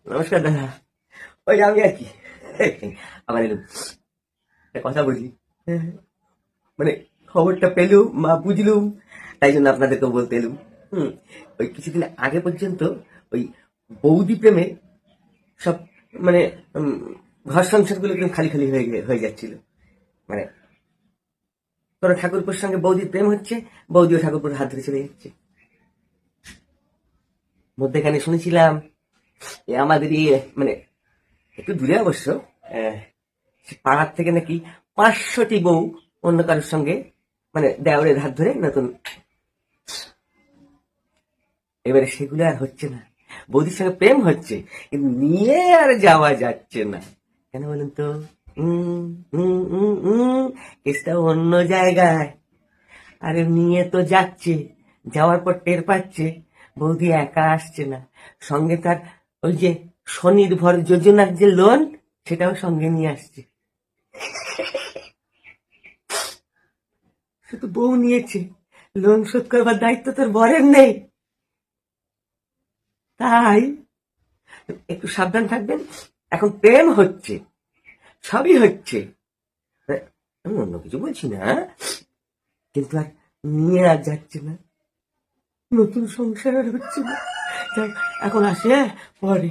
নমস্কার দাদা। ওই আমি আর কি আবার এলুম, একটা কথা বলি। মানে খবরটা পেলুম মা বুঝলুম, তাই জন্য আপনাদেরকে বলতে এলুম। হুম। ওই কিছুদিন আগে পর্যন্ত ওই বৌদি প্রেমে সব মানে ঘর সংসার গুলো একদম খালি খালি হয়ে যাচ্ছিল। মানে তোরা ঠাকুরপুর সঙ্গে বৌদির প্রেম হচ্ছে, বৌদিও ঠাকুরপুর হাত ধরে চলে যাচ্ছে। মধ্যেখানে শুনেছিলাম আমাদেরই মানে একটু দূরে অবশ্য, আহ, পাড়ার থেকে নাকি 500টি বউ অন্য কারোর সঙ্গে মানে দেওরের হাত ধরে নতুন। এবারে সেগুলো আর হচ্ছে না, বৌদির সঙ্গে প্রেম হচ্ছে কিন্তু নিয়ে আর যাওয়া যাচ্ছে না। কেন বলুন তো? উম উম উম উম কেসটা অন্য জায়গায়। আরে নিয়ে তো যাচ্ছে, যাওয়ার পর টের পাচ্ছে বৌদি একা আসছে না, সঙ্গে তার ওই যে স্বনির্ভর যোজনার যে লোন, সেটাও সঙ্গে নিয়ে আসছে। শুধু বউ নিয়েছে, লোন শোধ করবার দায়িত্ব তোর বরের নেই। তাই একটু সাবধান থাকবেন। এখন প্রেম হচ্ছে, সবই হচ্ছে, আমি অন্য কিছু বলছি না, কিন্তু আর নিয়ে আর যাচ্ছে না, নতুন সংসার আর হচ্ছে না। যাক, এখন আসে, পরে